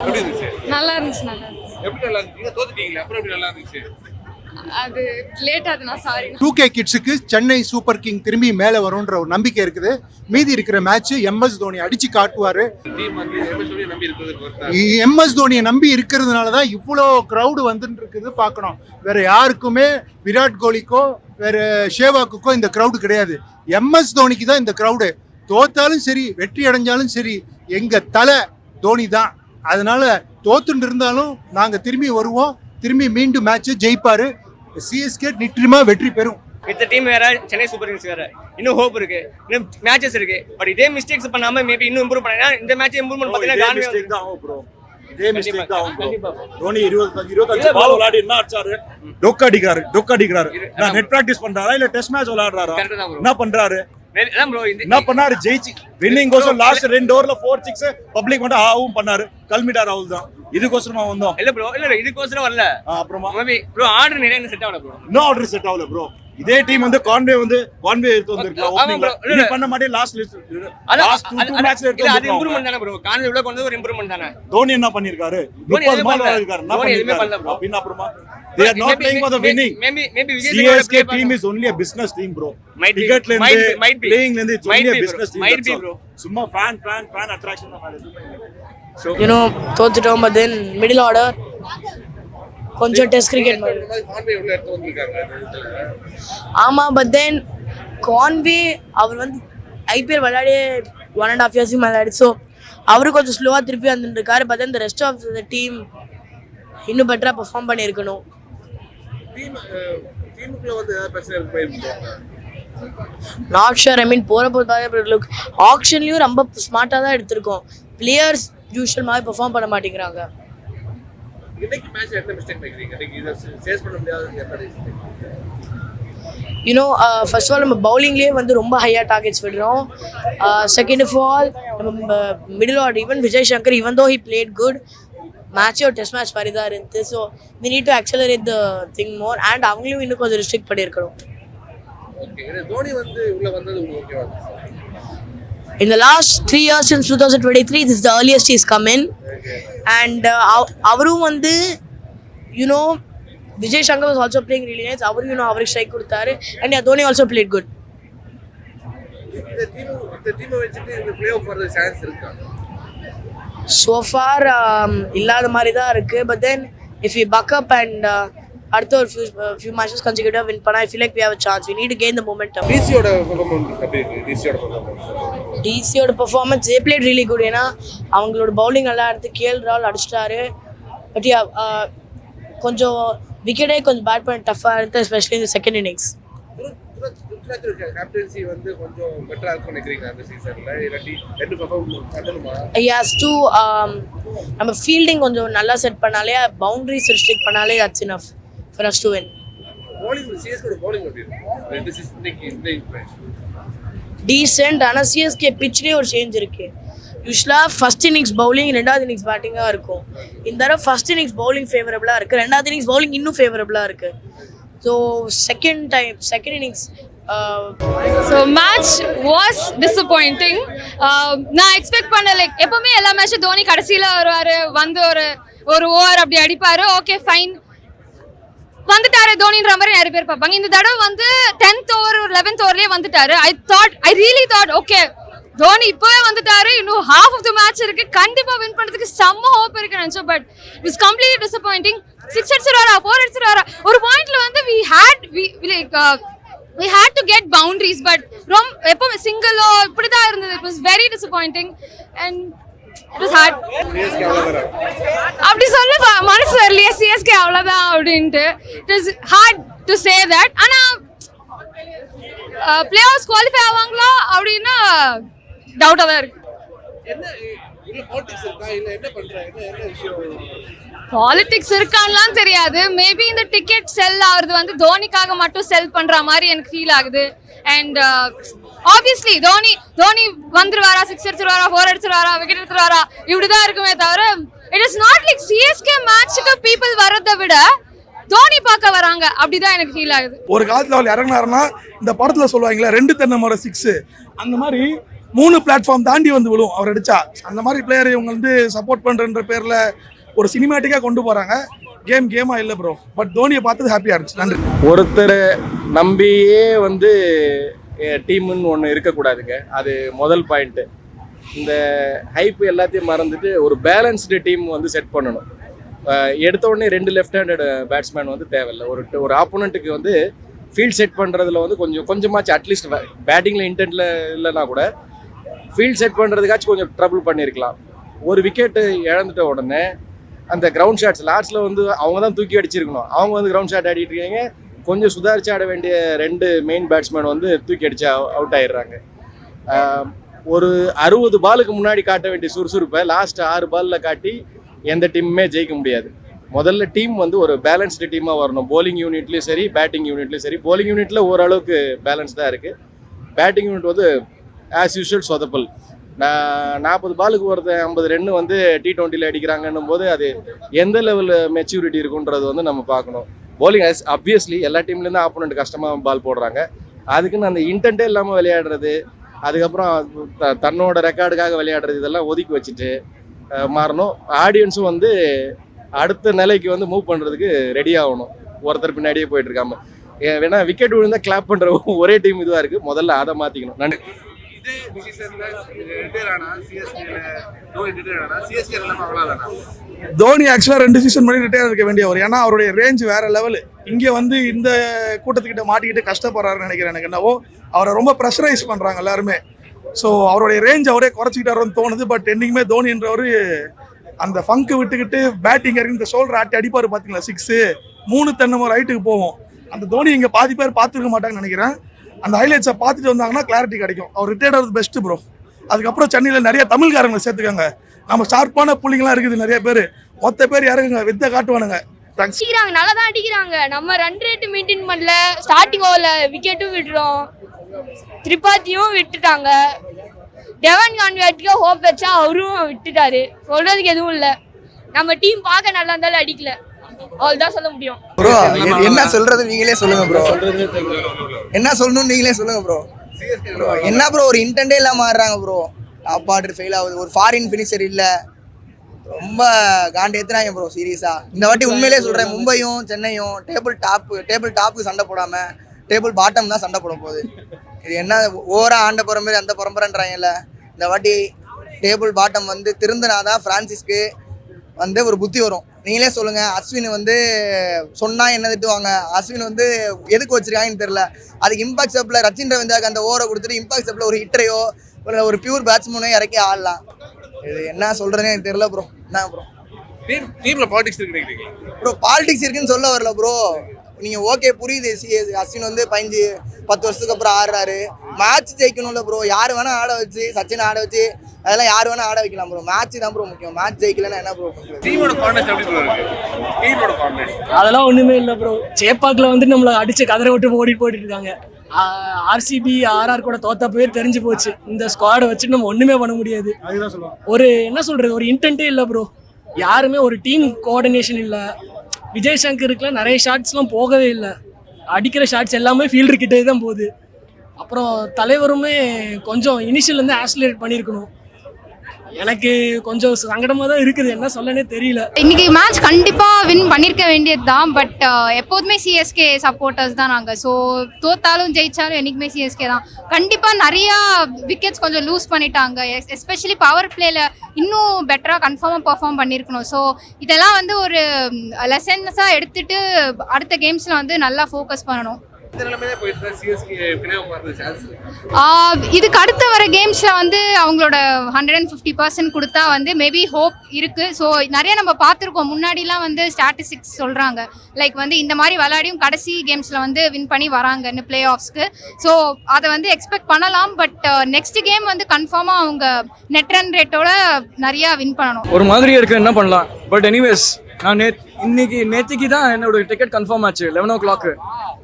எப்படி இருந்துச்சு? நல்லா இருந்துச்சு நல்லா இருந்துச்சு. எப்படி நல்லா இருந்துச்சு? தோத்துட்டீங்களா? அப்புறம் எப்படி நல்லா இருந்துச்சு? அது லேட் ஆகுதுண்ணா சாரி. 2K கிட்ஸுக்கு சென்னை சூப்பர் கிங் திரும்பி மேலே வரும்ன்ற ஒரு நம்பிக்கை இருக்குது. மீதி இருக்கிற மேட்ச் எம்எஸ் தோனி அடிச்சு காட்டுவாரு. டீம் வந்து MS தோனியை நம்பி இருக்கிறது. எம்எஸ் தோனியை நம்பி இருக்கிறதுனால தான் இவ்வளோ க்ரௌடு வந்துட்டு இருக்குது பார்க்கணும். வேற யாருக்குமே விராட் கோலிக்கோ வேற ஷேவாக்குக்கோ இந்த க்ரௌடு கிடையாது. எம்எஸ் தோனிக்கு தான் இந்த க்ரௌடு. தோத்தாலும் சரி வெற்றி அடைஞ்சாலும் சரி எங்க தலை தோனி தான். அதனால தோத்துட்டு இருந்தாலும் நாங்கள் திரும்பி வருவோம். திரும்பி மீண்டும் மேட்ச் ஜெயிப்பாரு. சிஎஸ்கே நிச்சயமா வெற்றி பெறும். இந்த டீம் வேற, சென்னை சூப்பர் கிங்ஸ் வேற. இன்னும் ஹோப் இருக்கு, இன்னும் மேட்சஸ் இருக்கு. பட் இதே மிஸ்டேக்ஸ் பண்ணாம மேபி இன்னும் இம்ப்ரூவ் பண்ணா இந்த மேட்ச் இம்ப்ரூவ்மென்ட் பாத்தீங்கன்னா மிஸ்டேக் தான் ஆகும் ப்ரோ. இதே மிஸ்டேக் தான் ஆகும் ப்ரோ. தோனி 25 பால் விளையாடி என்ன அடிச்சாரு? டொக் அடிக்கிறாரு. நான் நெட் பிராக்டீஸ் பண்றாரா இல்ல டெஸ்ட் மேட்ச் விளையாடுறாரா? என்ன பண்றாரு? என்ன பண்ணாரு? ஜெயிச்சு வின்னிங் கோசம் லாஸ்ட் 2 ஓவர்ல 4-6 பப்ளிக் மட்டும் ஆவும் பண்ணாரு. கல்மிடா ராகுல் தான் இதுக்கோசரமா வந்தோம். இல்ல இதுக்கோசரம் வரல. அப்புறமா மேபி ப்ரோ ஆர்டர் நிறைய செட் ஆகல ப்ரோ. நோ ஆர்டர் செட் ஆகல ப்ரோ. இதே டீம் வந்து கான்வே எடுத்து வந்திருக்கலாம். ஓபனிங்ல இது பண்ண மாட்டே லாஸ்ட் 2 மேட்ச்ல எடுத்து அது இம்ப்ரூவ்மென்ட் தான ப்ரோ. கான்வே உள்ள கொண்டு ஒரு இம்ப்ரூவ்மென்ட் தான. தோனி என்ன பண்ணிருக்காரு? 30 பால் விளையாடிருக்காரு. என்ன பண்ணிருக்காரு? அப்படினா அப்புறமா they are not playing for the winning. Maybe CSK team is only a business team bro. Cricket la inde playing la inde it's only a business team. Might be bro. Summa fan attraction da male. So தோத்துட்டோம். but then middle order கொஞ்சம் test cricket மாதிரி. Conway உள்ள எடுத்து வந்திருக்காங்க. ஆமா, but then Conway அவர் வந்து IPL விளையாடி 1.5 years விளையாடி. So அவரு கொஞ்சம் ஸ்லோவாக திருப்பி வந்துட்டு இருக்காரு. but then the rest of the team இன்னும் பெட்டரா பெர்ஃபார்ம் பண்ணியிருக்கணும். டீமுக்குள்ள வந்து ஏதாவது பிரச்சனை போயிருக்காங்க. Not sure. ஐ மீன் போகிறப்போ லுக் ஆக்ஷன்லையும் ரொம்ப ஸ்மார்ட்டாக தான் எடுத்திருக்கோம். பிளேயர்ஸ் யூஷுவல் மாதிரி பெர்ஃபார்ம் பண்ண மாட்டேங்கிறாங்க. இன்னைக்கு மேட்ச் என்ன மிஸ்டேக் பண்ணிக்கிறீங்க? இன்னைக்கு இதை சேஸ் பண்ண முடியாது என்ன ரீசன்? ஃபர்ஸ்ட் ஆஃப் ஆல் நம்ம பவுலிங்லேயே வந்து ரொம்ப ஹையாக டார்கெட்ஸ் விடுறோம். செகண்ட் ஆஃப் ஆல் நம்ம middle order even Vijay Shankar even though he played good மேட்சே ஒரு டெஸ்ட் மேட்ச் மாதிரி தான் இருந்துச்சு. So we need to accelerate the thing more and அவங்களையும் இன்னும் கொஞ்சம் ரெஸ்ட்ரிக்ட் பண்ணியிருக்கணும். ஓகே, தோனி வந்து உள்ள வந்தது உங்களுக்கு ஓகேவா? In the last 3 years since 2023 this is the earliest he's come in. And அவரும் வந்து Vijay Shankar was also playing really nice. அவரும் அவருக்கு ஸ்ட்ரைக் கொடுத்தாரு. And Dhoni also played good. இந்த டீமை வச்சுட்டு இந்த ப்ளே ஆஃப் வர்றது சான்ஸ் இருக்கா? So far இல்லாத மாதிரி தான் இருக்கு. But then if we buck up and அடுத்த ஒரு few matches consecutive win பண்ணா I feel like we have a chance. We need to gain the momentum. டிசியோட பெர்ஃபார்மன்ஸ் எப்படி இருக்கு? டிசியோட performance they played really good. ஏன்னா அவங்களோட பவுலிங் நல்லா இருந்து கேஎல் ராகுல் அடிச்சிட்டாரு. பட் கொஞ்சம் விக்கெட்டே கொஞ்சம் பேட் பண்ண டஃப்பாக இருந்தது, எஸ்பெஷலி இந்த செகண்ட் இன்னிங்ஸ். கேப்டன்சி வந்து கொஞ்சம் பெட்டரா இருக்கும் நினைக்கிறீங்க அந்த சீசன்ல? இல்லாட்டி ரெண்டு பெர்ஃபார்மன்ஸ் பண்ணணுமா? Yes to நம்ம ஃபீல்டிங் கொஞ்சம் நல்லா செட் பண்ணாலே, பவுண்டரிஸ் ரெஸ்ட்ரிக்ட் பண்ணாலே that's enough for us to win. bowling CSK bowling எப்படி இருக்கு இந்த சீசன்? இந்த மேட்ச் டீசென்ட். ஆனால் சிஎஸ்கே பிச்லேயே ஒரு சேஞ்ச் இருக்கு. யூஸ்வலாக ஃபர்ஸ்ட் இன்னிங்ஸ் பவுலிங், ரெண்டாவது இன்னிங்ஸ் பேட்டிங்காக இருக்கும். இந்த தடவை ஃபர்ஸ்ட் இன்னிங்ஸ் பவுலிங் ஃபேவரபுளாக இருக்குது, ரெண்டாவது இன்னிங்ஸ் பவுலிங் இன்னும் ஃபேவரபுளாக இருக்குது. So second innings So match was disappointing. நான் எக்ஸ்பெக்ட் பண்ண லைக் எப்பவுமே எல்லா மேட்சும் தோனி கடைசியில் வருவார், வந்து ஒரு ஓவர் அப்படி அடிப்பார். ஓகே ஃபைன், வந்துட்டாரு தோனின்ற மாதிரி நிறைய பேர் பார்ப்பாங்க. இந்த தடவை வந்து 10th ஓவர் 11th ஓவர்லேயே வந்துட்டாரு. I really thought okay Dhoni இப்போவே வந்துட்டாரு, இன்னும் half of the match இருக்கு, கண்டிப்பா வின் பண்றதுக்கு செம்ம ஹோப் இருக்கு நினைச்சோம். But it's completely disappointing. 6 அடிச்சிருவாரா 4 அடிச்சிருவாரா ஒரு பாயிண்ட்ல வந்து we had to get boundaries, but எப்பவுமே சிங்கிளோ இப்படிதான் இருந்தது. It was very disappointing and it was hard. CSK அவ்வளவுதான் அப்படி சொல்ல மனசு வரலையே சிஎஸ்கே அவ்வளவுதான் அப்படின்ட்டு. It is hard to say that. ஆனா பிளே ஆஃப்ஸ் குவாலிஃபை ஆவாங்களா அப்படின்னா டவுட்டா தான் இருக்கு. என்ன இல்ல பாலிடிக்ஸ் இருக்கா இல்ல என்ன பண்றாங்க? என்ன விஷயம்? பாலிடிக்ஸ் இருக்கான்லாம் தெரியாது. மேபி இந்த டிக்கெட் செல் ஆகுறது வந்து தோனிக்காக மட்டும் செல் பண்ற மாதிரி எனக்கு ஃபீல் ஆகுது. அண்ட் ஆப்வியஸ்லி தோனி வந்துருவாரா, 6 அடிச்சிருவாரா, 4 அடிச்சிருவாரா, விக்கெட் எடுத்துருவாரா, இப்படிதான் இருக்குமே தவிர it is not like CSK மேட்சுக்கு பீப்புள் வர்றதை விட தோனி பார்க்க வராங்க, அப்படிதான் எனக்கு ஃபீல் ஆகுது. ஒரு காலத்துல அவர் இறங்கினாருன்னா இந்த படத்துல சொல்லுவாங்களே 2 தென்னை மரம் 6, அந்த மாதிரி 3 பிளாட்ஃபார்ம் தாண்டி வந்து விழும் அவர் அடிச்சா. அந்த மாதிரி பிளேயர் இவங்க வந்து சப்போர்ட் பண்றன்ற பேர்ல ஒரு சினிமேட்டிக்கா கொண்டு போறாங்க. கேமா இல்லை ப்ரோ. பட் தோனியை பார்த்தது ஹாப்பியா இருந்துச்சு. நன்றி. ஒருத்தர் நம்பியே வந்து டீம்னு ஒன்று இருக்கக்கூடாதுங்க. அது முதல் பாயிண்ட்டு. இந்த ஹைப் எல்லாத்தையும் மறந்துட்டு ஒரு பேலன்ஸ்டு டீம் வந்து செட் பண்ணணும். எடுத்த உடனே 2 லெஃப்ட் ஹேண்டட் பேட்ஸ்மேன் வந்து தேவையில்லை. ஒரு ஆப்போனண்ட்டுக்கு வந்து ஃபீல்ட் செட் பண்ணுறதுல வந்து கொஞ்சமாச்சு அட்லீஸ்ட் பேட்டிங்கில் இன்டென்ட்டில் இல்லைனா கூட ஃபீல்ட் செட் பண்ணுறதுக்காச்சும் கொஞ்சம் ட்ரபிள் பண்ணியிருக்கலாம். ஒரு விக்கெட்டு இழந்துட்ட உடனே அந்த கிரவுண்ட் ஷாட்ஸ் லாஸ்ட்டில் வந்து அவங்க தான் தூக்கி அடிச்சிருக்கணும். அவங்க வந்து கிரவுண்ட் ஷாட் ஆடிட்டு இருக்காங்க. கொஞ்சம் சுதாரிச்சு ஆட வேண்டிய 2 மெயின் பேட்ஸ்மேன் வந்து தூக்கி அடிச்சு அவுட் ஆயிடுறாங்க. ஒரு 60 பாலுக்கு முன்னாடி காட்ட வேண்டிய சுறுசுறுப்பை லாஸ்ட் 6 பாலில் காட்டி எந்த டீமுமே ஜெயிக்க முடியாது. முதல்ல டீம் வந்து ஒரு பேலன்ஸ்டு டீமாக வரணும். போலிங் யூனிட்லேயும் சரி, பேட்டிங் யூனிட்லேயும் சரி. போலிங் யூனிட்டில் ஓரளவுக்கு பேலன்ஸ்டாக இருக்குது. பேட்டிங் யூனிட் வந்து ஆஸ் யூஷுவல் சொதப்பல். 40 பாலுக்கு ஒருத்தர் 50 ரன் வந்து T20 அடிக்கிறாங்கன்னும் போது அது எந்த லெவல் மெச்சூரிட்டி இருக்குன்றது வந்து நம்ம பார்க்கணும். போலிங் அப்வியஸ்லி எல்லா டீம்லேருந்து ஆப்போனண்ட் கஷ்டமாக பால் போடுறாங்க. அதுக்குன்னு அந்த இன்டென்ட்டே இல்லாமல் விளையாடுறது, அதுக்கப்புறம் தன்னோட ரெக்கார்டுக்காக விளையாடுறது, இதெல்லாம் ஒதுக்கி வச்சுட்டு மாறணும். ஆடியன்ஸும் வந்து அடுத்த நிலைக்கு வந்து மூவ் பண்ணுறதுக்கு ரெடி ஆகணும். ஒருத்தர் பின்னாடியே போயிட்டு இருக்காம வேணா விக்கெட் விழுந்தா கிளாப் பண்ணுற ஒரே டீம் இதுவாக இருக்குது. முதல்ல அதை மாற்றிக்கணும். நன்றி. இதே சீசன்ல ரிட்டையர் ஆனா சிஎஸ்கேல தோனி ரிட்டையர் ஆனா சிஎஸ்கே எல்லாம் அவ்வளவுதானா? தோனி ஆக்சுவலாக 2 சீசன் பண்ணி ரிட்டையர் இருக்க வேண்டியவர். ஏன்னா அவருடைய ரேஞ்ச் வேற லெவலு. இங்கே வந்து இந்த கூட்டத்துக்கிட்ட மாட்டிக்கிட்டு கஷ்டப்படுறாருன்னு நினைக்கிறேன். எனக்கு என்னவோ அவரை ரொம்ப ப்ரெஷரைஸ் பண்ணுறாங்க எல்லாருமே. ஸோ அவருடைய ரேஞ்ச் அவரே குறைச்சிக்கிட்டாருன்னு தோணுது. பட் என்னைக்குமே தோனின்றவர் அந்த ஃபங்கு விட்டுக்கிட்டு பேட்டிங் இறங்கி இந்த ஷோல்டர் ஆட்டி அடிப்பார். பார்த்தீங்களா 6 3 தென்னமோ ரைட்டுக்கு போவோம். அந்த தோனி இங்கே பாதி பேர் பார்த்துருக்க மாட்டாங்கன்னு நினைக்கிறேன். அந்த ஹைலைட்ஸை பார்த்துட்டு வந்தாங்கன்னா கிளாரிட்டி கிடைக்கும். அவர் ரிட்டையர்ட் ஆகிறது பெஸ்ட்டு ப்ரோ. அதுக்கப்புறம் சென்னையில் நிறைய தமிழ்காரங்களை சேர்த்துக்காங்க. நம்ம ஷார்ப்பான புள்ளிங்களாம் இருக்குது நிறைய பேர். மொத்த பேர் இறங்குங்க, வித்தை காட்டுவானுங்க. அடிக்கிறாங்க, நல்லா தான் அடிக்கிறாங்க. நம்ம ரன் ரேட் மெயின்டைன் பண்ணல. ஸ்டார்டிங் ஓவரில் விக்கெட்டும் விட்டுறோம், திரிபாத்தியும் விட்டுட்டாங்க. டெவன் கான்வேட்க்கு ஹோப் வச்சா அவரும் விட்டுட்டாரு. சொல்றதுக்கு எதுவும் இல்லை. நம்ம டீம் பார்க்க நல்லா இருந்தாலும் அடிக்கல, அவ்வளோதான் சொல்ல முடியும். ப்ரோ என்ன சொல்றது நீங்களே சொல்லுங்க ப்ரோ. என்ன சொல்லணும் நீங்களே சொல்லுங்க ப்ரோ. என்ன ப்ரோ ஒரு இன்டென்டே இல்லாம ஆடுறாங்க ப்ரோ. டாப் ஆர்டர் ஃபெயில் ஆகுது. ஒரு ஃபாரின் ஃபினிஷர் இல்ல. ரொம்ப காண்டி ஏத்துறாங்க ப்ரோ சீரியஸா. இந்த வாட்டி உண்மையிலே சொல்றேன், மும்பையும் சென்னையும் டேபிள் டாப்புக்கு சண்டை போடாம டேபிள் பாட்டம் தான் சண்டை போட போகுது. இது என்ன ஓவரா ஆண்ட பரம்பரை அந்த பரம்பரைன்றாங்கல்ல. இந்த வாட்டி டேபிள் பாட்டம் வந்து திருந்தினாதான் பிரான்சிஸ்க்கு வந்து ஒரு புத்தி வரும். நீங்களே சொல்லுங்க. அஸ்வின் வந்து சொன்னா என்ன திட்டுவாங்க. அஸ்வின் வந்து எதுக்கு வச்சிருக்காங்கன்னு தெரியல. அதுக்கு இம்பாக்ட் சப்ல ரச்சின் ரவீந்திராக்கு அந்த ஓவரை கொடுத்துட்டு இம்பாக்ட் சப்ல ஒரு ஹிட்டரையோ ஒரு பியூர் பேட்ஸ்மேனோ இறக்கி ஆடலாம். இது என்ன சொல்றதுன்னு எனக்கு தெரியல ப்ரோ. என்ன ப்ரோ டீம்ல பாலிடிக்ஸ் இருக்கு ப்ரோ? பாலிடிக்ஸ் இருக்குன்னு சொல்ல வரல ப்ரோ. நீங்க ஓகே புரியுது. அஸ்வின் வந்து 5-10 வருஷத்துக்கு அப்புறம் ஆடுறாரு. மேட்ச் ஜெயிக்கணும்ல ப்ரோ. யாரு வேணா ஆட வச்சு, சச்சின் ஆட வச்சு, அதெல்லாம் யாரு வேணா ஆட வைக்கலாம் ப்ரோ. மேட்ச் தான் ப்ரோ முக்கியம். மேட்ச் ஜெயிக்கலன்னா என்ன ப்ரோ? டீமோட கான்டெஸ்ட் எப்படி ப்ரோ இருக்கு? டீமோட கான்டெஸ்ட் அதெல்லாம் ஒண்ணுமே இல்லை ப்ரோ. சேப்பாக்கில் வந்து நம்மளை அடிச்சு கதரை விட்டு போயிட்டு இருக்காங்க. ஆர்சிபி ஆர்ஆர் கூட தோத்தப்பவே தெரிஞ்சு போச்சு. இந்த ஸ்குவாடை வச்சு நம்ம ஒண்ணுமே பண்ண முடியாது. ஒரு என்ன சொல்றது, ஒரு இன்டென்ட்டே இல்லை ப்ரோ. யாருமே ஒரு டீம் கோஆர்டினேஷன் இல்லை. விஜய் சங்கருக்குலாம் நிறைய ஷாட்ஸ்லாம் போகவே இல்லை. அடிக்கிற ஷாட்ஸ் எல்லாமே ஃபீல்டர் கிட்டே தான் போகுது. அப்புறம் தலைவருமே கொஞ்சம் இனிஷியல்லேருந்து ஆக்சிலரேட் பண்ணியிருக்கணும். எனக்கு கொஞ்சம் சங்கடமாக தான் இருக்குது, என்ன சொல்லனே தெரியல. இன்னைக்கு மேட்ச் கண்டிப்பாக வின் பண்ணியிருக்க வேண்டியது தான். பட் எப்போதுமே சிஎஸ்கே சப்போர்ட்டர்ஸ் தான் நாங்கள். ஸோ தோத்தாலும் ஜெயிச்சாலும் என்றைக்குமே சிஎஸ்கே தான். கண்டிப்பாக நிறையா விக்கெட்ஸ் கொஞ்சம் லூஸ் பண்ணிட்டாங்க. எஸ்பெஷலி பவர் பிளேயில் இன்னும் பெட்டராக கன்ஃபார்மாக பெர்ஃபார்ம் பண்ணியிருக்கணும். ஸோ இதெல்லாம் வந்து ஒரு லெசன்ஸாக எடுத்துகிட்டு அடுத்த கேம்ஸில் வந்து நல்லா ஃபோக்கஸ் பண்ணணும். இதுக்கு அடுத்த வர கேம்ஸ்ல வந்து அவங்களோட 150% கொடுத்தா வந்து மேபி ஹோப் இருக்கு. ஸோ நிறைய நம்ம பார்த்துருக்கோம். முன்னாடிலாம் வந்து ஸ்டாட்டிஸ்டிக்ஸ் சொல்றாங்க லைக் வந்து இந்த மாதிரி விளையாடியும் கடைசி கேம்ஸ்ல வந்து வின் பண்ணி வராங்கன்னு பிளே ஆஃப்ஸ்க்கு. ஸோ அதை வந்து எக்ஸ்பெக்ட் பண்ணலாம். பட் நெக்ஸ்ட் கேம் வந்து கன்ஃபார்மா அவங்க நெட் ரன் ரேட்டோட நிறைய வின் பண்ணணும். ஒரு மாதிரி இருக்கு, என்ன பண்ணலாம். பட் எனிவேஸ் நான் நேற்றுக்கு தான் என்னோட டிக்கெட் கன்ஃபார்ம் ஆச்சு 11 o'clock.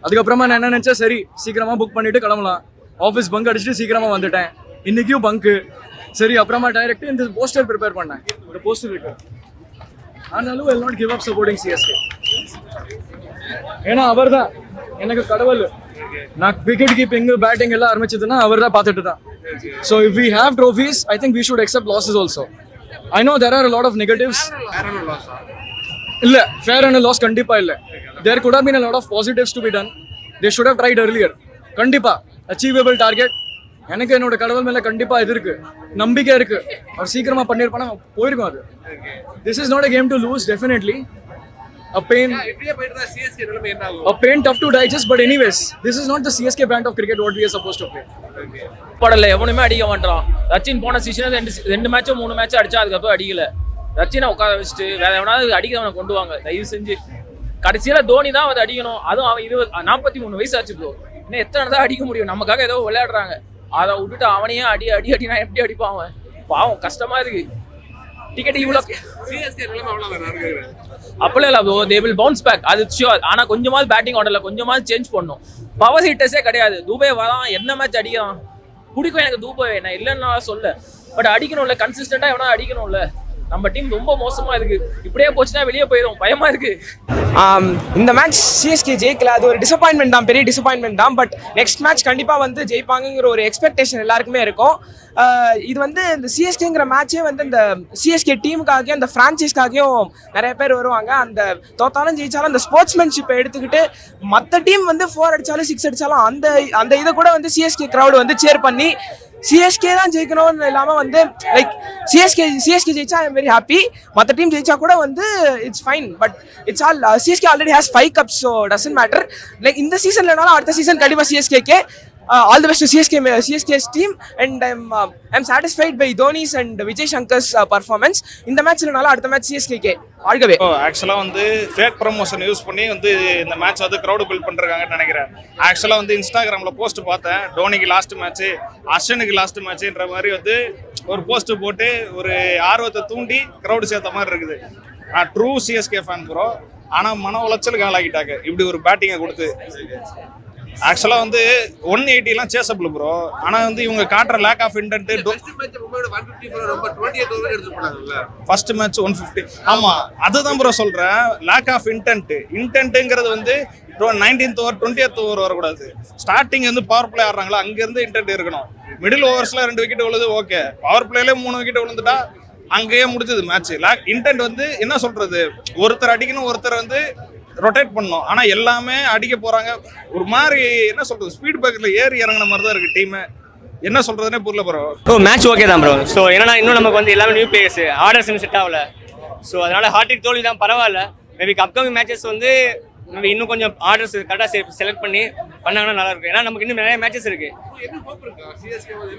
அதுக்கப்புறமா நான் என்ன நினச்சேன், சரி சீக்கிரமாக புக் பண்ணிவிட்டு கிளம்பலாம். ஆஃபீஸ் பங்க் அடிச்சுட்டு சீக்கிரமாக வந்துட்டேன். இன்றைக்கும் பங்க்கு. சரி அப்புறமா டைரெக்டாக இந்த போஸ்டர் ப்ரிப்பேர் பண்ணேன். ஒரு போஸ்டர் இருக்கு. ஆனாலும் will not give up supporting CSK. ஏன்னா அவர் தான் எனக்கு கடவுள். நான் விக்கெட் கீப்பிங் பேட்டிங் எல்லாம் ஆரம்பிச்சதுன்னா அவர் தான் பார்த்துட்டு தான். So if we have trophies, I think we should accept losses also. I know there are a lot of negatives. இல்ல fair and loss கண்டிப்பா இல்ல. There could have been a lot of positives to be done. They should have tried earlier. கண்டிப்பா achievable target. எனக்கு என்னோட கடவுள் மேல கண்டிப்பா இது இருக்கு, நம்பிக்கை இருக்கு. அவர் சீக்கிரமா பண்ணிருப்பானா போயிருக்கும் அது. This is not a game to lose, definitely. A pain tough to digest, but anyways, this is not the CSK brand of cricket what we are supposed to play. படல எவனுமே அடிக்க மாட்டான். ரச்சின் போன சீசன் ரெண்டு மேட்சோ 3 மேட்சோ அடிச்சா அதுக்கப்புறம் அடிக்கல. ரச்சினை உட்கார வச்சுட்டு வேற எவனாவது அடிக்கிறவனை கொண்டு வாங்க தயவு செஞ்சு. கடைசியில தோனி தான் அதை அடிக்கணும். அதுவும் அவன் 43 வயசு ஆச்சு ப்ரோ. இன்னும் எத்தனை தான் அடிக்க முடியும்? நமக்காக ஏதோ விளையாடுறாங்க, அதை விட்டுட்டு அவனையே அடினா எப்படி அடிப்பான் அவன்? பாவம், கஷ்டமா இருக்கு. டிக்கெட் இவ்வளோ அப்படியே இல்லை bro, they will bounce back, அது ஷியோர். ஆனால் கொஞ்சமாவது பேட்டிங் ஆர்டரில் கொஞ்சமாவது சேஞ்ச் பண்ணணும். பவர் ஹிட்டர்ஸே கிடையாது. துபே வரான், என்ன மேட்ச் அடிக்கிறான். பிடிக்கும் எனக்கு துபே, நான் இல்லைன்னா சொல்ல. பட் அடிக்கணும்ல, கன்சிஸ்டண்டாக எவனா அடிக்கணும்ல. நம்ம டீம் ரொம்ப மோசமா இருக்கு. இப்படியே போச்சுன்னா வெளியே போயிடும், பயமா இருக்கு. இந்த மேட்ச் சிஎஸ்கே ஜெயிக்கல, அது ஒரு டிசப்பாயின்மெண்ட் தான், பெரிய டிசப்பாயின்மெண்ட் தான். பட் நெக்ஸ்ட் மேட்ச் கண்டிப்பாக வந்து ஜெயிப்பாங்கிற ஒரு எக்ஸ்பெக்டேஷன் எல்லாருக்குமே இருக்கும். இது வந்து இந்த சிஎஸ்கேங்கிற மேட்சே வந்து இந்த சிஎஸ்கே டீமுக்காகவும் அந்த ஃப்ரான்ச்சைஸ்க்காகவும் நிறைய பேர் வருவாங்க. அந்த தோத்தாலும் ஜெயிச்சாலும் அந்த ஸ்போர்ட்ஸ்மேன்ஷிப்பை எடுத்துக்கிட்டு மற்ற டீம் வந்து 4 அடித்தாலும் 6 அடித்தாலும் அந்த இதை கூட வந்து சிஎஸ்கே க்ரௌடு வந்து சேர் பண்ணி சிஎஸ்கே தான் ஜெயிக்கணும்னு இல்லாமல் வந்து லைக் சிஎஸ்கே ஜெயிச்சா ஐ எம் வெரி ஹாப்பி. மற்ற டீம் ஜெயிச்சா கூட வந்து it's fine. But it's all CSK already has 5 cups, so doesn't matter. Like இந்த சீசன்லனாலும் அடுத்த சீசன் கண்டிப்பாக சிஎஸ்கேக்கு all the best to CSK's team, and I'm satisfied by Dhoni's and Vijay Shankar's performance. இந்த மேட்ச்லனால அடுத்த match CSK ஆல்கவே. ஆக்சுவலாக வந்து fake promotion use பண்ணி வந்து இந்த மேட்ச் வந்து க்ரௌடு பில்ட் பண்ணுறாங்கன்னு நினைக்கிறேன். ஆக்சுவலாக வந்து இன்ஸ்டாகிராமில் போஸ்ட் பார்த்தேன், டோனிக்கு லாஸ்ட் மேட்ச்சு, அஸ்வினுக்கு லாஸ்ட் மேட்ச்சுன்ற மாதிரி வந்து ஒரு போஸ்ட்டு போட்டு ஒரு ஆர்வத்தை தூண்டி க்ரௌடு சேர்த்த மாதிரி இருக்குது. நான் ட்ரூ சிஎஸ்கே ஃபேன் ப்ரோ, ஆனால் மன உளைச்சலுக்கு ஆளாகிட்டாங்க இப்படி ஒரு பேட்டிங்கை கொடுத்து. ஆக்சுவலாக வந்து 180 சேசபிள் ப்ரோ, ஆனால் வந்து இவங்க காட்டுற lack of intent. First match 150. ஆமாம், அதுதான் ப்ரோ சொல்கிறேன், லேக் ஆஃப் இன்டென்ட்டுங்கிறது வந்து 19th ஓவர் 20th ஓவர் வரக்கூடாது. ஸ்டார்டிங் வந்து பவர் பிளே ஆடுறாங்களா, அங்கேருந்து இன்டென்ட் இருக்கணும். மிடில் ஓவர்ஸில் 2 விக்கெட் விழுது ஓகே, பவர் பிளேலே 3 விக்கெட் விழுந்துட்டா அங்கேயே முடிஞ்சது மேட்ச். இன்டென்ட் வந்து என்ன சொல்கிறது, ஒருத்தர் அடிக்கணும், ஒருத்தர் வந்து ரொட்டேட் பண்ணணும். ஆனால் எல்லாமே அடிக்க போகிறாங்க. ஒரு மாதிரி என்ன சொல்கிறது, ஸ்பீட் பிரேக்கரில் ஏறி இறங்கின மாதிரி தான் இருக்குது டீமு. என்ன சொல்கிறதுனே புரியல ப்ரோ. மேட்ச் ஓகே தான் ப்ரோ. ஸோ என்னன்னா இன்னும் நமக்கு வந்து எல்லாமே நியூ பிளேயர்ஸ், ஆர்டர்ஸ் இன்னும் செட் ஆகல. ஸோ அதனால ஹார்ட்ரிக் தோல்வி தான், பரவாயில்ல. மேபி அப்கமிங் மேட்சஸ் வந்து இன்னும் கொஞ்சம் ஆர்டர்ஸ் கரெக்டாக செலக்ட் பண்ணாங்கன்னா நல்லா இருக்கும். ஏன்னா நமக்கு இன்னும் நிறைய மேட்சஸ் இருக்கு.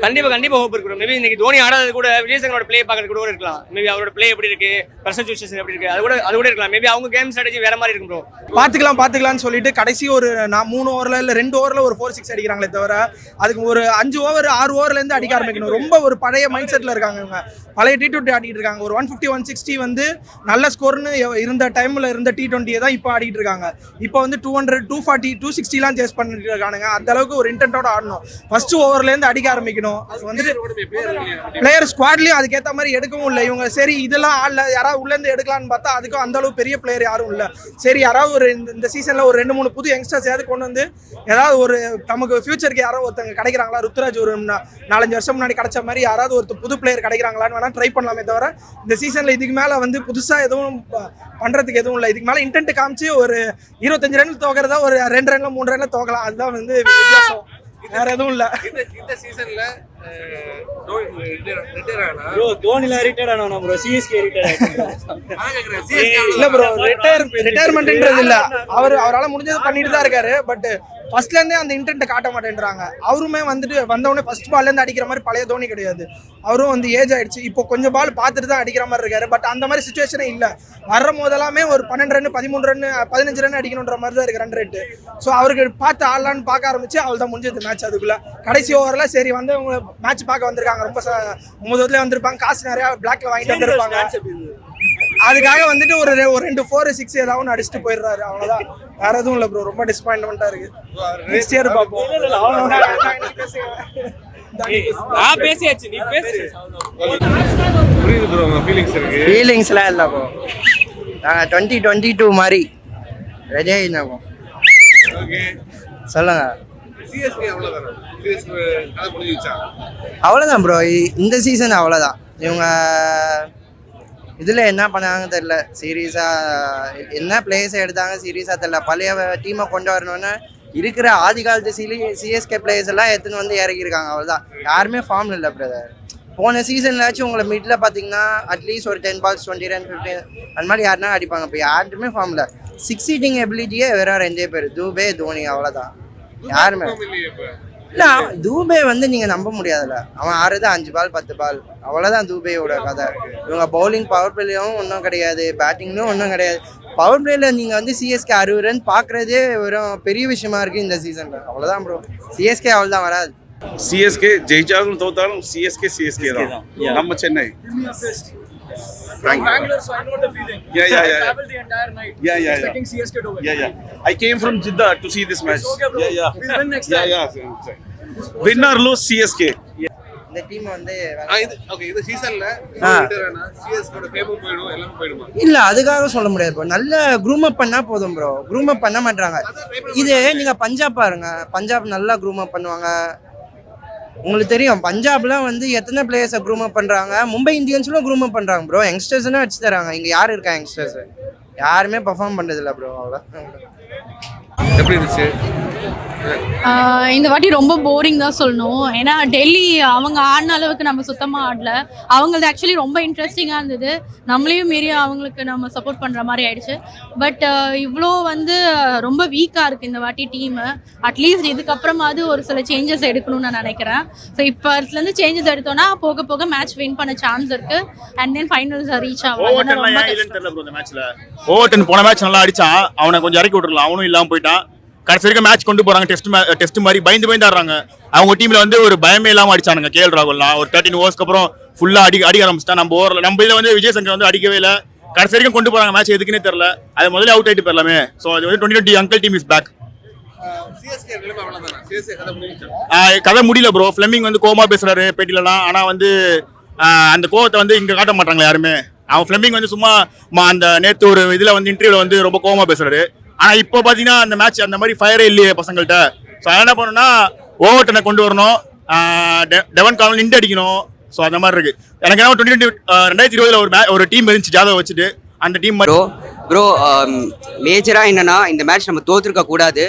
கண்டிப்பாக ஹோப் இருக்கு. மேபி இன்னைக்கு தோனி ஆடாதது கூட விஜய் சங்கரோட பிளே பார்க்கறது கூட இருக்கலாம். மேபி அவரோட பிளே எப்படி இருக்கு, பர்சனல் சுச்சுவேஷன் எப்படி இருக்கு, அது கூட இருக்கலாம். மேபி அவங்க கேம் ஸ்ட்ராட்டஜி வேற மாதிரி இருக்கும் ப்ரோ. பார்த்துக்கலாம்னு சொல்லிட்டு கடைசி ஒரு 3 ஓவரில் இல்லை 2 ஓவரில் ஒரு 4-6 அடிக்கிறாங்களே தவிர அதுக்கு ஒரு 5 ஓவர் 6 ஓவர்லேருந்து அடிக்க ஆரம்பிக்கணும். ரொம்ப ஒரு பழைய மைண்ட் செட்டில் இருக்காங்க இவங்க. பழைய T20 ஆடிட்டு இருக்காங்க. ஒரு 150 160 வந்து நல்ல ஸ்கோர்னு இருந்த டைமில் இருந்த T20 தான் இப்போ ஆடிட்டு இருக்காங்க. இப்போ வந்து 200 240 260 சேஸ் பண்ணிட்டு இருக்கானுங்க. அந்த அளவுக்கு ஒரு இன்டென்ட்டோட ஆடணும். ஃபர்ஸ்ட் ஓவர்லேருந்து அடிக்க ஆரம்பிக்கணும். அது வந்துட்டு பிளேயர் ஸ்குவாட்லேயும் அதுக்கேற்ற மாதிரி எடுக்கவும் இல்லை இவங்க. சரி இதெல்லாம் ஆடல, யாராவது உள்ளேருந்து எடுக்கலான்னு பார்த்தா அதுக்கும் அந்த அளவு பெரிய பிளேயர் யாரும் இல்லை. சரி யாராவது ஒரு இந்த சீசனில் ஒரு 2-3 புது யங்ஸ்டர்ஸ் ஏதாவது கொண்டு வந்து ஏதாவது ஒரு நமக்கு ஃபியூச்சருக்கு யாராவது ஒருத்தங்க கிடைக்கிறாங்களா, ருத்ராஜ் ஒரு 4-5 வருஷம் முன்னாடி கிடைச்ச மாதிரி யாராவது ஒரு புது பிளேயர் கிடைக்கிறாங்களான்னு வேணா ட்ரை பண்ணலாமே தவிர இந்த சீசனில் இதுக்கு மேலே வந்து புதுசாக எதுவும் பண்ணுறதுக்கு எதுவும் இல்லை. இதுக்கு மேலே இன்டென்ட் காமிச்சு ஒரு 25 ரன் தோக்கிறதா ஒரு 2 ரன்ல 3 ரன்ல தோக்கலாம். அதுதான் வந்து வித்தியாசம், வேற எதுவும் இல்லை. இந்த சீசன்ல தோனில ரிட்டையர் ஆனா ப்ரோ, சிஎஸ்கே இல்ல ப்ரோ, ரிட்டையர்மெண்ட்ன்றது இல்ல. அவரால் முடிஞ்சது பண்ணிட்டு தான் இருக்காரு. பட் ஃபர்ஸ்ட்ல இருந்தே அந்த இன்டென்ட்டை காட்ட மாட்டேன்றாங்க. அவருமே வந்துட்டு வந்தவொடனே ஃபர்ஸ்ட் பால்ல இருந்து அடிக்கிற மாதிரி பழைய தோனி கிடையாது. அவரும் வந்து ஏஜ் ஆயிடுச்சு. இப்போ கொஞ்சம் பால் பார்த்துட்டு தான் அடிக்கிற மாதிரி இருக்காரு. பட் அந்த மாதிரி சுச்சுவேஷனே இல்லை. வர்ற போதெல்லாமே ஒரு 12 ரன் 13 ரன் 15 ரன் அடிக்கணுன்ற மாதிரி தான் இருக்கு ரன் ரேட்டு. ஸோ அவருக்கு பார்த்து ஆடலான்னு பார்க்க ஆரம்பிச்சு அவள் தான் முடிஞ்சது மேட்ச். அதுக்குள்ள கடைசி ஓவரில் சரி வந்து அவங்க மேட்ச் பார்க்க வந்திருக்காங்க. ரொம்ப 9 வந்திருப்பாங்க, காசு நிறையா பிளாக்ல வாங்கிட்டு வந்திருப்பாங்க. அதுக்காக வந்துட்டு ஒரு 2 4 6 ஏதாவது அடிச்சுட்டு போயிடுறாரு, அவ்வளோதான். வேற எதுவும் இல்லை ப்ரோ. ரொம்ப டிசப்பாயின்மெண்ட்டாக இருக்கு. நெக்ஸ்ட் இயர் பார்ப்போம். பேசியாச்சு, நீ பேசு. புரியுது ப்ரோ, உங்க ஃபீலிங்ஸ் இருக்கு. ஃபீலிங்ஸ்லாம் இல்லை ப்ரோ. நாங்கள் 2022 மாதிரி ரெடி ஆகிருந்தோம். ஓகே, சொல்லுங்க. சிஎஸ்கே அவ்வளவுதானா? சிஎஸ்கே கதை முடிஞ்சிச்சா? அவ்வளோதான் ப்ரோ. இந்த சீசன் அவ்வளோதான். இவங்க இதில் என்ன பண்ணாங்க தெரில. சீரியஸாக என்ன பிளேயர்ஸை எடுத்தாங்க சீரியஸாக தெரில. பழைய டீமை கொண்டு வரணுன்னு இருக்கிற ஆதி காலத்து சிஎஸ்கே பிளேயர்ஸ் எல்லாம் எடுத்துன்னு வந்து இறக்கியிருக்காங்க. அவ்வளோதான். யாருமே ஃபார்ம் இல்லை பிரதர். போன சீசன்லாச்சும் உங்களை மிடில் பார்த்தீங்கன்னா அட்லீஸ்ட் ஒரு 10 balls 20 run 15 அந்த மாதிரி யாருனா அடிப்பாங்க. இப்போ யாருமே ஃபார்ம் இல்லை. 6 சீட்டிங் எபிலிட்டியே வெறும் 2 பேர், தூபே தோனி, அவ்வளோதான். யாருமே இல்லை. தூபே வந்து நீங்கள் நம்ப முடியாதுல்ல. அவன் ஆறுது 5 ball 10 ball அவ்வளோதான் தூபேயோட கதை. இவங்க பவுலிங் பவர் பிளேயும் ஒன்றும் கிடையாது, பேட்டிங்லையும் ஒன்றும் கிடையாது. பவர் பிளேயில் நீங்கள் வந்து சிஎஸ்கே 60 run பார்க்குறதே வெறும் பெரிய விஷயமா இருக்குது இந்த சீசனில். அவ்வளோதான் ப்ரோ. சிஎஸ்கே அவ்வளோதான் வராது. சிஎஸ்கே ஜெயிச்சாலும் தோத்தாலும் சிஎஸ்கே தான். நம்ம Chennai. Bangalore, so I know the feeling. Yeah. I traveled the entire night. Expecting CSK to win. I came from Jeddah to see this match. It's okay, bro. We'll win next time. Win or lose CSK. இந்த team வந்து இந்த சீசன்ல சிஎஸ்கேட ஃபேமும் போயிடும், எல்லாமே போயிடுமா? இல்லை அதுக்காக சொல்ல முடியாது ப்ரோ. நல்ல க்ரூம் அப் பண்ணால் போதும் ப்ரோ. க்ரூம் அப் பண்ண மாட்டாங்க. இது நீங்கள் பஞ்சாப் பாருங்க. பஞ்சாப் நல்லா க்ரூம் அப் பண்ணுவாங்க. உங்களுக்கு தெரியும் பஞ்சாப்லாம் வந்து எத்தனை பிளேயர்ஸை க்ரூம் அப் பண்ணுறாங்க. மும்பை இந்தியன்ஸ்லாம் க்ரூம் அப் பண்ணுறாங்க ப்ரோ. யங்ஸ்டர்ஸ்னா அடிச்சு தராங்க. இங்கே யார் இருக்கா யங்ஸ்டர்ஸ்? யாருமே பர்ஃபார்ம் பண்ணுறதில்ல ப்ரோ. அவ்வளோ எப்படி இருந்துச்சு? இந்த வாட்டி ரொம்ப போரிங் தான் சொல்லணும். ஏன்னா டெல்லி அவங்க ஆடின அளவுக்கு நம்ம சுத்தமாக ஆடல. அவங்களது ஆக்சுவலி ரொம்ப இன்ட்ரெஸ்டிங்காக இருந்தது. நம்மளையும் மீறி அவங்களுக்கு நம்ம சப்போர்ட் பண்ணுற மாதிரி ஆயிடுச்சு. பட் இவ்வளோ வந்து ரொம்ப வீக்காக இருக்குது இந்த வாட்டி டீமு. அட்லீஸ்ட் இதுக்கப்புறமாவது ஒரு சில சேஞ்சஸ் எடுக்கணும்னு நான் நினைக்கிறேன். ஸோ இப்போலேருந்து சேஞ்சஸ் எடுத்தோன்னா போக போக மேட்ச் வின் பண்ண சான்ஸ் இருக்குது. அண்ட் தென் ஃபைனல்ஸ் ரீச் ஆகும். ஓவர்டன் போன மேட்ச் நல்லா அடிச்சான். அவனை கொஞ்சம் இறக்கி விட்டுருலாம். அவனும் இல்லாமல் போயிட்டான். கடைசி வரைக்கும் மேட்ச் கொண்டு போறாங்க. டெஸ்ட் மாதிரி பயந்து ஆடுறாங்க. அவங்க டீம்ல வந்து ஒரு பயமே இல்லாம அடிச்சானுங்க. கேஎல் ராகுல்லாம் ஒரு 13 overs அப்புறம் ஃபுல்லா அடிக்க ஆரம்பிச்சிட்டா. நம்ம ஓவரில் நம்ம இதில் வந்து விஜய் சங்கர் வந்து அடிக்கவே இல்லை. கடைசி வரைக்கும் கொண்டு போறாங்க. மேட்ச் எதுக்குன்னே தெரியல. அது முதல்ல அவுட் ஆயிட்டு போயிடலாமே. ஸோ அது வந்து 2020 அங்கிள் டீம் இஸ் பேக். கதை முடியல ப்ரோ. ஃபிளமிங் வந்து கோமா பேசுறாரு பேட்டிலலாம். ஆனா வந்து அந்த கோவத்தை வந்து இங்க காட்ட மாட்டாங்களா யாருமே. அவன் ஃபிளமிங் வந்து சும்மா அந்த நேற்று ஒரு இதுல வந்து இன்டர்வியூல வந்து ரொம்ப கோவமா பேசுறாரு. ஆனா இப்போ பாத்தீங்கன்னா அந்த மேட்ச் அந்த மாதிரி ஃபயரே இல்லையே பசங்கள்ட்ட. ஸோ என்ன பண்ணணும்னா ஓவர்டனை கொண்டு வரணும். டெவன் கார்னர் நின்று அடிக்கணும். ஸோ அந்த மாதிரி இருக்கு. எனக்கு என்ன 2020 ஒரு டீம் இருந்துச்சு ஜாதவ் வச்சுட்டு. அந்த டீம் ப்ரோ மேஜராக என்னன்னா இந்த மேட்ச் நம்ம தோற்றுருக்க கூடாது.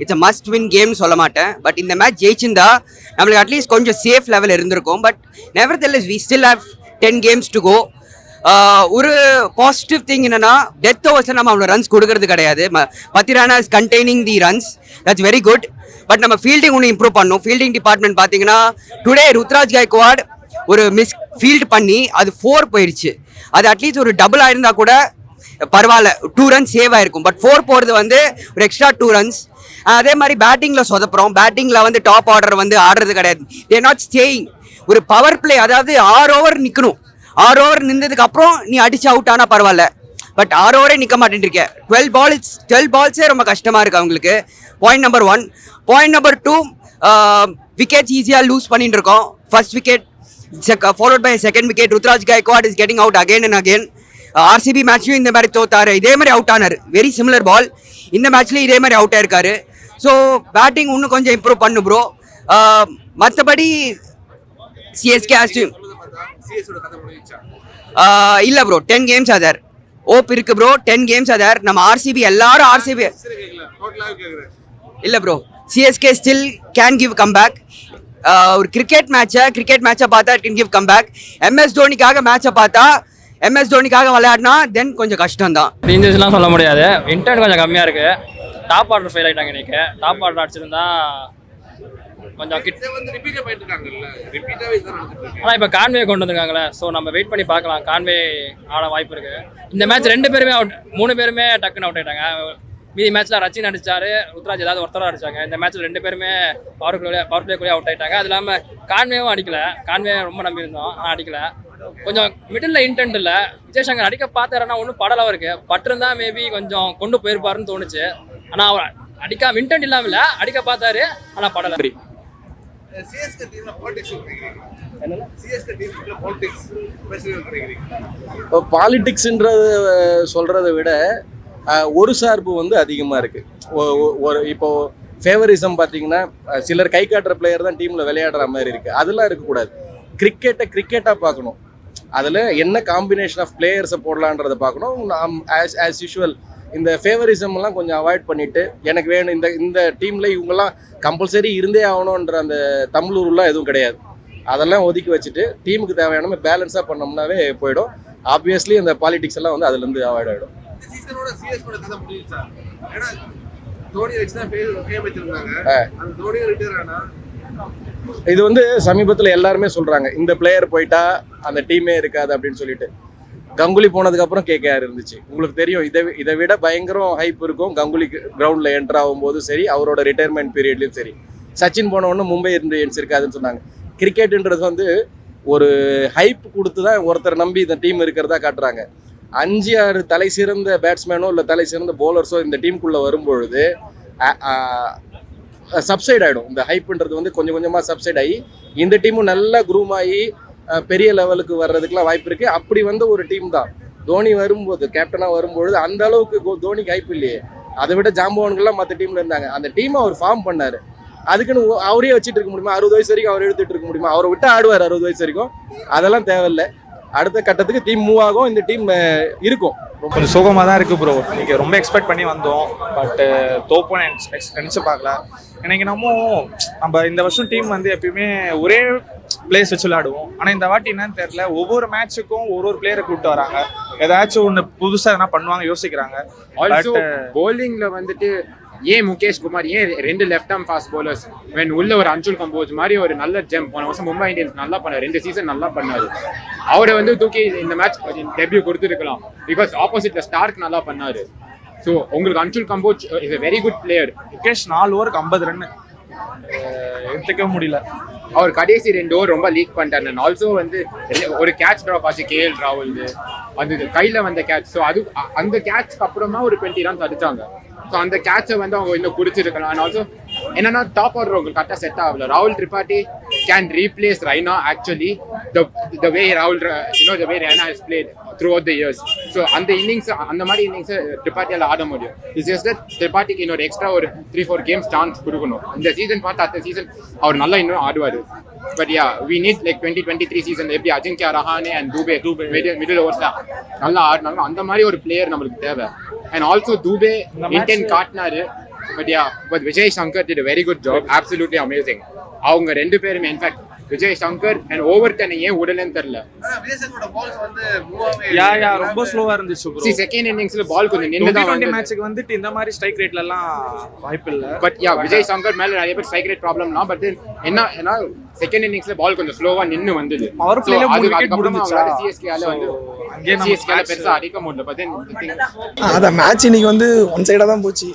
இட்ஸ் அ மஸ்ட் வின் கேம்னு சொல்ல மாட்டேன். பட் இந்த மேட்ச் ஜெயிச்சிருந்தா நம்மளுக்கு அட்லீஸ்ட் கொஞ்சம் சேஃப் லெவல் இருந்திருக்கும். But nevertheless we still have 10 games to go. ஒரு பாசிட்டிவ் திங் என்னன்னா டெத் ஓவர்ஸில் நம்ம அவ்வளோ ரன்ஸ் கொடுக்கறது கிடையாது. 10 runs containing the runs, that's very good. But நம்ம ஃபீல்டிங் ஒன்று இம்ப்ரூவ் பண்ணணும். ஃபீல்டிங் டிபார்ட்மெண்ட் பார்த்தீங்கன்னா டுடே ருத்ராஜ் கைக்வாட் ஒரு மிஸ் ஃபீல்ட் பண்ணி அது 4 போயிடுச்சு. அது அட்லீஸ்ட் ஒரு டபுள் ஆயிருந்தா கூட பரவாயில்ல, 2 runs சேவ் ஆயிருக்கும். பட் 4 போகிறது வந்து ஒரு எக்ஸ்ட்ரா 2 runs. அதே மாதிரி பேட்டிங்கில் சொதப்புறோம். பேட்டிங்கில் வந்து டாப் ஆர்டர் வந்து ஆடுறது கிடையாது. தேர் நாட் ஸ்டேயிங். ஒரு பவர் பிளே, அதாவது 6 over நிற்கணும். 6 over நின்றதுக்கு அப்புறம் நீ அடிச்சு அவுட் ஆனால் பரவாயில்ல. பட் 6 over நிற்க மாட்டேன் இருக்கேன். 12 balls ரொம்ப கஷ்டமாக இருக்குது அவங்களுக்கு. Point number 1. Point number 2, wickets ஈஸியாக லூஸ் பண்ணிட்டு இருக்கோம். First wicket followed by second wicket. Rutraj Gaikwad is getting out again and again. RCB மேட்ச்லையும் இந்த மாதிரி தோத்தாரு. இதே மாதிரி அவுட் ஆனார். வெரி சிமிலர் பால். இந்த மேட்ச்லேயும் இதே மாதிரி அவுட் ஆயிருக்காரு. ஸோ பேட்டிங் இன்னும் கொஞ்சம் இம்ப்ரூவ் பண்ணு ப்ரோ. மற்றபடி சிஎஸ்கே இல்லை ப்ரோ. 10 games அதர் ஓப் இருக்கு ப்ரோ. 10 games other. நம்ம ஆர்சிபி எல்லாரும் ஆர்சிபி இல்லை bro. CSK still can give comeback. ஒரு கிரிக்கெட் மேட்சை பார்த்தா it can give comeback. MS தோனிக்காக மேட்சை பார்த்தா எம்எஸ் தோனிக்காக விளையாடினா தென் கொஞ்சம் கஷ்டம் தான். ரேஞ்சர்ஸ்லாம் சொல்ல முடியாது. இன்டர்ன் கொஞ்சம் கம்மியாக இருக்குது. டாப் ஆர்டர் ஃபெயில் ஆகிட்டாங்க இன்னைக்கு. டாப் ஆர்டர் அடிச்சிருந்தா கொஞ்சம் ஆனால் இப்போ கான்வே கொண்டு வந்துருக்காங்களே. ஸோ நம்ம வெயிட் பண்ணி பார்க்கலாம். கான்வே ஆட வாய்ப்பு இருக்குது. இந்த மேட்ச் 2 பேருமே அவுட், 3 பேருமே டக்குன்னு அவுட் ஆகிட்டாங்க. மீதி மேட்ச்சில் ரச்சின் அடிச்சாரு, ருத்ராஜ் ஏதாவது ஒருத்தராக அடிச்சாங்க. இந்த மேட்ச்சில் 2 பேருமே பவர் பிளேக்குள்ளேயே அவுட் ஆகிட்டாங்க. அது இல்லாமல் கான்வேவும் அடிக்கல. கான்வே ரொம்ப நம்பியிருந்தோம், ஆனால் அடிக்கல. கொஞ்சம் மிடில் இன்டென்ட் இல்லை. விஜய் சங்கர் அடிக்க பார்த்தாருன்னா ஒன்றும் படலாக இருக்குது. பட்டிருந்தா மேபி கொஞ்சம் கொண்டு போயிருப்பாருன்னு தோணுச்சு. ஆனால் அவர் அடிக்க இன்டென்ட் இல்லாமல் இல்லை, அடிக்க பார்த்தாரு, ஆனால் படலை. பாலிடிக்ஸ்ன்றது சொல்றதை விட ஒரு சார்பு வந்து அதிகமாக இருக்கு. இப்போ ஃபேவரிசம் பார்த்தீங்கன்னா சிலர் கை காட்டுற பிளேயர் தான் டீமில் விளையாடுற மாதிரி இருக்குது. அதெல்லாம் இருக்கக்கூடாது. கிரிக்கெட்டாக பார்க்கணும். அதில் என்ன காம்பினேஷன் ஆஃப் பிளேயர்ஸை போடலான்றதை பார்க்கணும். ஆஸ் யூஷுவல் இந்த ஃபேவரிசம்லாம் கொஞ்சம் அவாய்ட் பண்ணிவிட்டு எனக்கு வேணும் இந்த டீமில் இவங்கெல்லாம் கம்பல்சரி இருந்தே ஆகணுன்ற அந்த தமிழூர்லாம் எதுவும் கிடையாது. அதெல்லாம் ஒதுக்கி வச்சுட்டு டீமுக்கு தேவையான பேலன்ஸாக பண்ணோம்னாவே போயிடும். ஆப்வியஸ்லி அந்த பாலிடிக்ஸ் எல்லாம் வந்து அதுலேருந்து அவாய்ட் ஆகிடும். இது வந்து சமீபத்தில் எல்லாருமே சொல்கிறாங்க இந்த பிளேயர் போயிட்டா அந்த டீமே இருக்காது அப்படின்னு சொல்லிட்டு. கங்குலி போனதுக்கப்புறம் கேகேஆர் இருந்துச்சு. உங்களுக்கு தெரியும் இதை விட பயங்கரம் ஹைப் இருக்கும் கங்குலி கிரவுண்டில் என்டர் ஆகும்போது சரி, அவரோட ரிட்டையர்மெண்ட் பீரியட்லையும் சரி. சச்சின் போன உடனே மும்பை இந்தியன்ஸ் இருக்காதுன்னு சொன்னாங்க. கிரிக்கெட்டுன்றது வந்து ஒரு ஹைப் கொடுத்து தான் ஒருத்தர் நம்பி இந்த டீம் இருக்கிறதா காட்டுறாங்க. 5-6 தலை சிறந்த பேட்ஸ்மேனோ இல்லை தலை சிறந்த பவுலர்ஸோ இந்த டீமுக்குள்ளே வரும்பொழுது சப்சைட் ஆகிடும். இந்த ஹைப்புன்றது வந்து கொஞ்சம் கொஞ்சமாக சப்சைட் ஆகி இந்த டீமும் நல்லா குரூம் ஆகி பெரிய லெவலுக்கு வர்றதுக்குலாம் வாய்ப்பு இருக்குது. அப்படி வந்து ஒரு டீம் தான் தோனி வரும்போது கேப்டனாக வரும்பொழுது அந்த அளவுக்கு தோனிக்கு ஹைப் இல்லையே. அதை விட ஜாம்பவான்கள்லாம் மற்ற டீமில் இருந்தாங்க. அந்த டீமை அவர் ஃபார்ம் பண்ணார். அதுக்குன்னு அவரே வச்சுட்டு இருக்க முடியுமா? 60 வயசு வரைக்கும் அவர் எடுத்துகிட்டு இருக்க முடியுமா? அவரை விட்டு ஆடுவார் 60 வயசு வரைக்கும். அதெல்லாம் தேவையில்லை. அடுத்த கட்டத்துக்கு டீம் மூவ் ஆகும். இந்த டீம் இருக்கும். கொஞ்சம் சோகமாக தான் இருக்குது ப்ரோ. இன்றைக்கி ரொம்ப எக்ஸ்பெக்ட் பண்ணி வந்தோம். பட்டு தோப்போன்னு நினச்சி பார்க்கல. எனக்கு நம்ம இந்த வருஷம் டீம் வந்து எப்பயுமே ஒரே பிளேஸ் வச்சு விளையாடுவோம். ஆனால் இந்த வாட்டி என்னன்னு தெரியல, ஒவ்வொரு மேட்சுக்கும் ஒரு பிளேயரை கூப்பிட்டு வராங்க. ஏதாச்சும் ஒன்று புதுசாக எதனா பண்ணுவாங்க யோசிக்கிறாங்க. ஆல்சோ பவுலிங்கில் வந்துட்டு ஏன் முகேஷ் குமார், ஏன் 2 லெஃப்ட் ஆர்ம் ஃபாஸ்ட் பவுலர்ஸ் உள்ள ஒரு அன்சுல் கம்போஸ் மாதிரி ஒரு நல்ல ஜெம் போன வருஷம் மும்பை இந்தியன்ஸ் நல்லா பண்ணார். 2 சீசன் நல்லா பண்ணாரு. அவரை வந்து தூக்கி இந்த மேட்ச் டெபியூ கொடுத்துருக்கலாம். பிகாஸ் ஆப்போசிட்ல ஸ்டார்க் நல்லா பண்ணாரு. ஸோ உங்களுக்கு Anshul compose is a very good player. Mukesh 4 ஓவருக்கு 50 ரன் எடுத்துக்க முடியல. அவர் கடைசி 2 ஓவர் ரொம்ப லீக் பண்ணிட்டாரு. ஆல்சோ வந்து ஒரு கேட்ச் ட்ராப் ஆச்சு KL ராகுல், அது கையில் வந்த கேட்ச். ஸோ அது அந்த கேட்ச்க்கு அப்புறமா ஒரு 20 ரன்ஸ் அடிச்சாங்க. ஸோ அந்த கேட்சை வந்து அவங்க இன்னும் பிடிச்சிருக்கலாம். அண்ட் ஆல்சோ என்னன்னா டாப் ஆர்டர் உங்களுக்கு கரெக்டாக செட் ஆகல. ராகுல் Tripathi can replace Raina actually the வே ராகுல் த வே Raina has played through out the years. So அந்த இன்னிங்ஸ் அந்த மாதிரி இன்னிங்ஸை திரிபாட்டியால் ஆட முடியும். இட்ஸ் ஜஸ்ட் தட் திரிபாட்டிக்கு இன்னொரு எக்ஸ்ட்ரா ஒரு 3-4 கேம்ஸ் சான்ஸ் கொடுக்கணும். இந்த சீசன் பார்த்து அடுத்த சீசன் அவர் நல்லா இன்னும் ஆடுவார். But yeah we need like 2023 season எப்படி அஜிங்கியா ரஹானே அண்ட் தூபே மிடில் ஓவர்ஸ்ல நல்லா ஆடினாலும் அந்த மாதிரி ஒரு பிளேயர் நம்மளுக்கு தேவை. And also Dube intent காட்டினாரு. But Vijay Shankar did a very good job. Absolutely amazing. அவங்க 2 பேருமே in fact Vijay Shankar and Overton ஏன் உடலன்னு தெரியல. ரொம்ப ஸ்லோவா இருந்துச்சு ப்ரோ. செகண்ட் இன்னிங்ஸ்ல பால் கொஞ்சம் நின்னு தான் வந்து மேட்ச்க்கு வந்துட்டு இந்த மாதிரி ஸ்ட்ரைக் ரேட்ல எல்லாம் வாய்ப்பு இல்ல. பட் விஜய் சங்கர் மேல நிறைய பேர் ஸ்ட்ரைக் ரேட் ப்ராப்ளம்னா. பட் என்ன செகண்ட் இன்னிங்ஸ்ல பால் கொஞ்சம் ஸ்லோவா நின்னு வந்தது. பவர் பிளேல அதுக்கப்புறமா சிஎஸ்கேல வந்து சிஎஸ்கேல பெருசா அடிக்க முடியல. பட் அத மேட்ச் இன்னைக்கு வந்து ஒன் சைடா தான் போச்சு.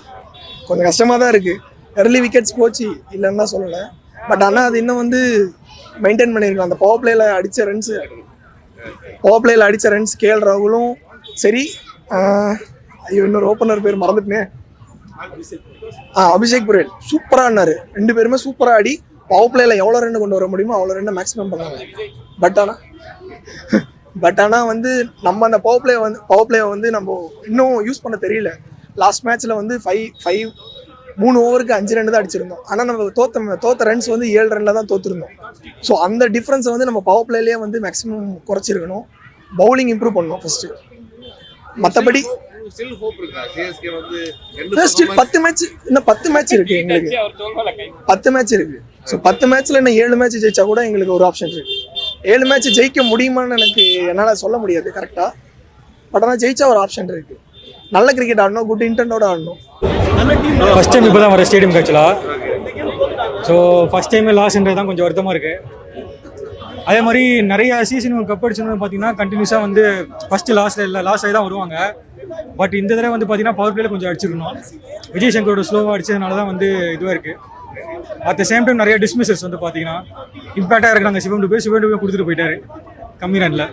கொஞ்சம் கஷ்டமா தான் இருக்கு. early விக்கெட்ஸ் போச்சு இல்லைன்னு தான் சொல்லலை. பட் ஆனால் அது இன்னும் வந்து மெயின்டைன் பண்ணியிருக்கலாம். அந்த பவர் பிளேயில் அடித்த ரன்ஸ் KL ராகுலும் சரி, ஐயோ இன்னொரு ஓப்பனர் பேர் மறந்துட்டேனே, அபிஷேக் புரேல் சூப்பராக ஆடினார். 2 பேருமே சூப்பராக ஆடி பவர் பிளேயில் எவ்வளோ ரன் கொண்டு வர முடியுமோ அவ்வளோ ரன் மேக்ஸிமம் பண்ணாங்க. பட் ஆனால் வந்து நம்ம அந்த பவர் பிளேயை வந்து நம்ம இன்னும் யூஸ் பண்ண தெரியல. லாஸ்ட் மேட்ச்சில் வந்து 3 ஓவருக்கு 5 ரன் தான் அடிச்சிருந்தோம். ஆனால் நம்ம தோத்த ரன்ஸ் வந்து 7 ரனில் தான் தோற்றுருந்தோம். ஸோ அந்த டிஃப்ரென்ஸை வந்து நம்ம பவர் பிளேலேயே வந்து மேக்ஸிமம் குறைச்சிருக்கணும். பவுலிங் இம்ப்ரூவ் பண்ணணும் ஃபர்ஸ்ட்டு. மற்றபடி 10 மேட்ச் இன்னும் 10 மேட்ச் இருக்குது எங்களுக்கு. 10 மேட்ச் இருக்குது. ஸோ 10 மேட்ச்சில் இன்னும் 7 மேட்ச் ஜெயிச்சா கூட எங்களுக்கு ஒரு ஆப்ஷன் இருக்குது. 7 மேட்ச் ஜெயிக்க முடியுமான்னு என்னால் சொல்ல முடியாது கரெக்டாக. பட் ஆனால் ஜெயிச்சா ஒரு ஆப்ஷன் இருக்குது. நல்ல கிரிக்கெட் ஆடணும், குட் இன்டென்டோட ஆடணும். ஃபஸ்ட் டைம் இப்போ தான் வர ஸ்டேடியம் ஆக்சுவலாக. ஸோ ஃபஸ்ட் டைமே லாஸ்ன்றது தான் கொஞ்சம் வருத்தமாக இருக்குது. அதே மாதிரி நிறைய சீசன் கப் அடிச்சோன்னு பார்த்தீங்கன்னா கண்டினியூஸாக வந்து ஃபஸ்ட்டு லாஸ் ஆகி தான் வருவாங்க. பட் இந்த தடவை வந்து பார்த்தீங்கன்னா பவர் பிளேயில் கொஞ்சம் அடிச்சிருக்கணும். விஜய் சங்கரோட ஸ்லோவாக அடிச்சதுனால தான் வந்து இதுவாக இருக்குது. அட் த சேம் டைம் நிறைய டிஸ்மிஸஸ் வந்து பார்த்தீங்கன்னா இம்பேக்டாக இருக்கிறாங்க. சிவம் டுபே கொடுத்துட்டு போயிட்டாரு கம்மி ரனில்.